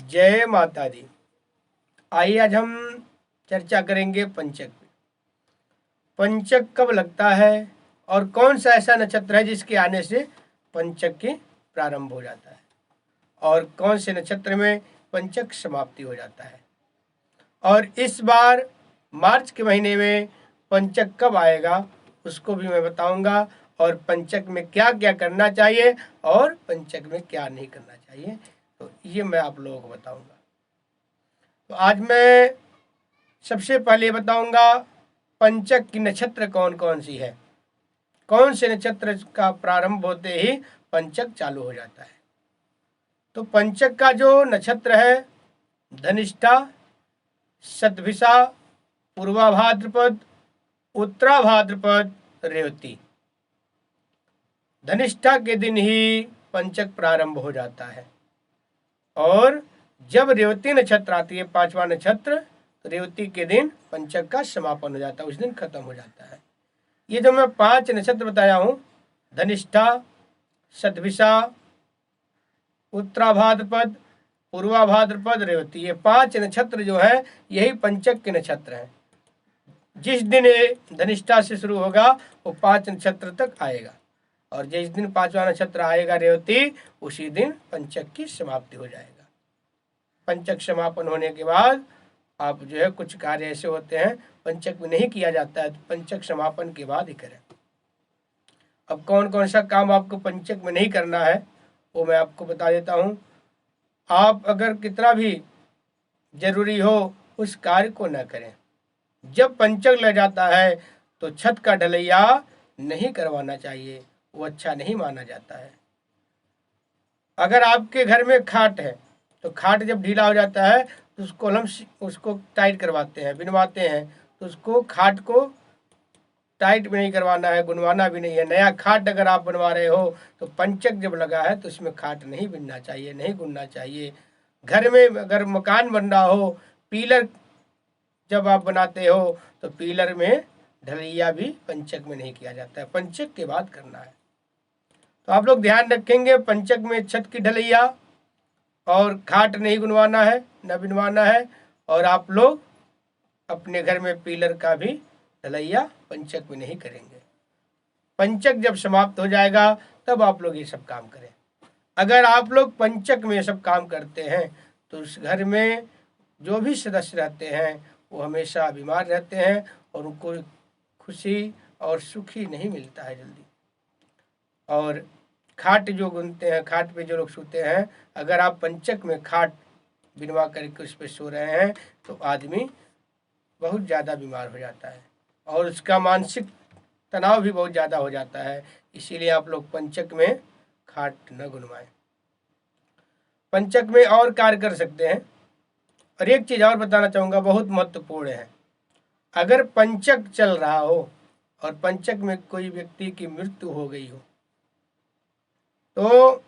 जय माता दी। आइए आज हम चर्चा करेंगे पंचक पे। पंचक कब लगता है और कौन सा ऐसा नक्षत्र है जिसके आने से पंचक की प्रारंभ हो जाता है और कौन से नक्षत्र में पंचक समाप्ति हो जाता है। और इस बार मार्च के महीने में पंचक कब आएगा उसको भी मैं बताऊंगा, और पंचक में क्या क्या करना चाहिए और पंचक में क्या नहीं करना चाहिए, तो ये मैं आप लोगों को बताऊंगा। तो आज मैं सबसे पहले बताऊंगा पंचक की नक्षत्र कौन कौन सी है, कौन से नक्षत्र का प्रारंभ होते ही पंचक चालू हो जाता है। तो पंचक का जो नक्षत्र है धनिष्ठा, शतभिषा, पूर्वा भाद्रपद, उत्तरा भाद्रपद, रेवती। धनिष्ठा के दिन ही पंचक प्रारंभ हो जाता है और जब रेवती नक्षत्र आती है, पांचवा नक्षत्र, तो रेवती के दिन पंचक का समापन हो जाता है, उस दिन खत्म हो जाता है। ये जो मैं 5 नक्षत्र बताया हूँ, धनिष्ठा, शतभिषा, उत्तरा भाद्रपद, पूर्वा भाद्रपद, रेवती, ये 5 नक्षत्र जो है यही पंचक के नक्षत्र हैं। जिस दिन ये धनिष्ठा से शुरू होगा वो 5 नक्षत्र तक आएगा, और जिस दिन 5वां नक्षत्र आएगा रेवती, उसी दिन पंचक की समाप्ति हो जाएगा। पंचक समापन होने के बाद आप जो है कुछ कार्य ऐसे होते हैं पंचक में नहीं किया जाता है, तो पंचक समापन के बाद ही करें। अब कौन कौन सा काम आपको पंचक में नहीं करना है वो मैं आपको बता देता हूँ। आप अगर कितना भी जरूरी हो उस कार्य को न करें। जब पंचक लग जाता है तो छत का ढलैया नहीं करवाना चाहिए, वो अच्छा नहीं माना जाता है। अगर आपके घर में खाट है तो खाट जब ढीला हो जाता है तो उसको टाइट करवाते हैं, बिनवाते हैं, तो उसको खाट को टाइट भी नहीं करवाना है, गुनवाना भी नहीं है। नया खाट अगर आप बनवा रहे हो तो पंचक जब लगा है तो इसमें खाट नहीं बिनना चाहिए, नहीं गुनना चाहिए। घर में अगर मकान बन रहा हो, पीलर जब आप बनाते हो तो पीलर में ढलैया भी पंचक में नहीं किया जाता है, पंचक के बाद करना है। तो आप लोग ध्यान रखेंगे, पंचक में छत की ढलैया और खाट नहीं गुनवाना है, न बिनवाना है, और आप लोग अपने घर में पीलर का भी ढलैया पंचक में नहीं करेंगे। पंचक जब समाप्त हो जाएगा तब आप लोग ये सब काम करें। अगर आप लोग पंचक में सब काम करते हैं तो उस घर में जो भी सदस्य रहते हैं वो हमेशा बीमार रहते हैं और उनको खुशी और सुखी नहीं मिलता है जल्दी। और खाट जो बुनते हैं, खाट पे जो लोग सोते हैं, अगर आप पंचक में खाट बिनवा करके उस पर सो रहे हैं तो आदमी बहुत ज़्यादा बीमार हो जाता है और उसका मानसिक तनाव भी बहुत ज़्यादा हो जाता है। इसीलिए आप लोग पंचक में खाट न गुनवाएं। पंचक में और कार्य कर सकते हैं। और एक चीज़ और बताना चाहूँगा, बहुत महत्वपूर्ण है। अगर पंचक चल रहा हो और पंचक में कोई व्यक्ति की मृत्यु हो गई हो तो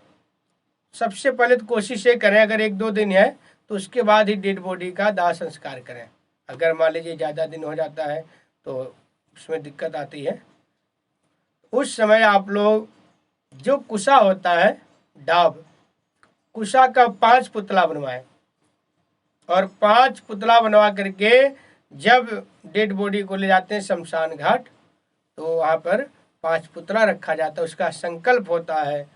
सबसे पहले तो कोशिश ये करें, अगर 1-2 दिन है तो उसके बाद ही डेड बॉडी का दाह संस्कार करें। अगर मान लीजिए ज़्यादा दिन हो जाता है तो उसमें दिक्कत आती है। उस समय आप लोग जो कुशा होता है, डाब, कुशा का 5 पुतला बनवाएं और 5 पुतला बनवा करके जब डेड बॉडी को ले जाते हैं शमशान घाट तो वहाँ पर 5 पुतला रखा जाता है। उसका संकल्प होता है,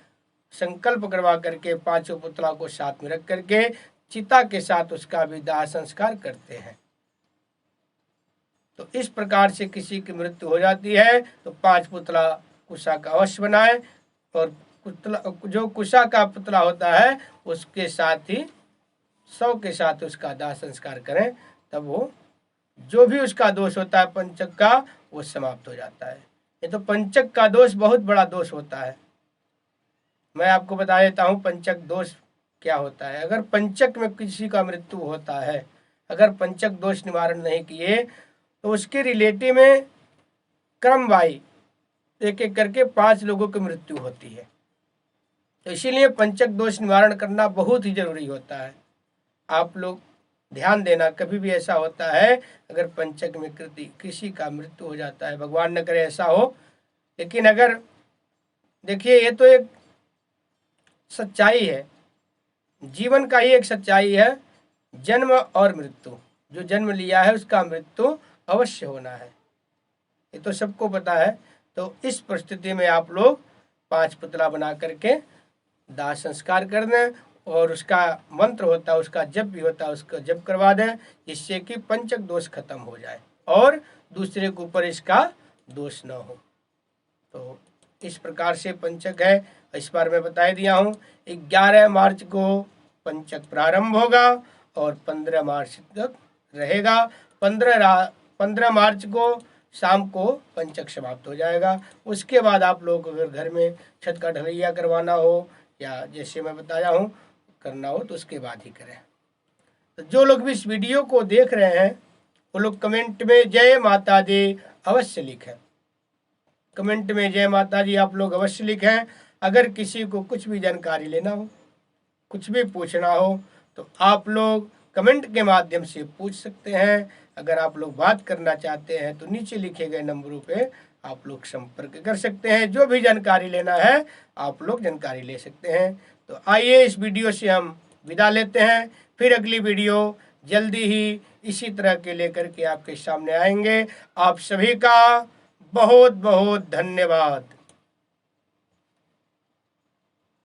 संकल्प करवा करके 5 पुतला को साथ में रख करके चिता के साथ उसका भी दाह संस्कार करते हैं। तो इस प्रकार से किसी की मृत्यु हो जाती है तो 5 पुतला कुशा का अवश्य बनाएं और जो कुशा का पुतला होता है उसके साथ ही 100 के साथ उसका दाह संस्कार करें, तब वो जो भी उसका दोष होता है पंचक का वो समाप्त हो जाता है। ये तो पंचक का दोष बहुत बड़ा दोष होता है। मैं आपको बता देता हूँ पंचक दोष क्या होता है। अगर पंचक में किसी का मृत्यु होता है, अगर पंचक दोष निवारण नहीं किए तो उसके रिलेटिव में क्रमवाई एक एक करके 5 लोगों की मृत्यु होती है। तो इसीलिए पंचक दोष निवारण करना बहुत ही जरूरी होता है। आप लोग ध्यान देना, कभी भी ऐसा होता है अगर पंचक में किसी का मृत्यु हो जाता है, भगवान न करे ऐसा हो, लेकिन अगर देखिए ये तो एक सच्चाई है, जीवन का ही एक सच्चाई है, जन्म और मृत्यु। जो जन्म लिया है उसका मृत्यु अवश्य होना है, ये तो सबको पता है। तो इस परिस्थिति में आप लोग 5 पुतला बना करके दाह संस्कार कर दें, और उसका मंत्र होता है, उसका जप भी होता है, उसका जप करवा दें, जिससे कि पंचक दोष खत्म हो जाए और दूसरे के ऊपर इसका दोष न हो। तो इस प्रकार से पंचक है, इस बार मैं बता दिया हूँ। 11 मार्च को पंचक प्रारंभ होगा और 15 मार्च तक रहेगा। 15 मार्च को शाम को पंचक समाप्त हो जाएगा। उसके बाद आप लोग अगर घर में छत का ढलैया करवाना हो या जैसे मैं बताया हूँ करना हो तो उसके बाद ही करें। तो जो लोग भी इस वीडियो को देख रहे हैं वो लोग कमेंट में जय माता दी अवश्य लिखें। कमेंट में जय माता जी आप लोग अवश्य लिखें। अगर किसी को कुछ भी जानकारी लेना हो, कुछ भी पूछना हो तो आप लोग कमेंट के माध्यम से पूछ सकते हैं। अगर आप लोग बात करना चाहते हैं तो नीचे लिखे गए नंबरों पे आप लोग संपर्क कर सकते हैं। जो भी जानकारी लेना है आप लोग जानकारी ले सकते हैं। तो आइए इस वीडियो से हम विदा लेते हैं, फिर अगली वीडियो जल्दी ही इसी तरह के लेकर के आपके सामने आएंगे। आप सभी का बहुत बहुत धन्यवाद।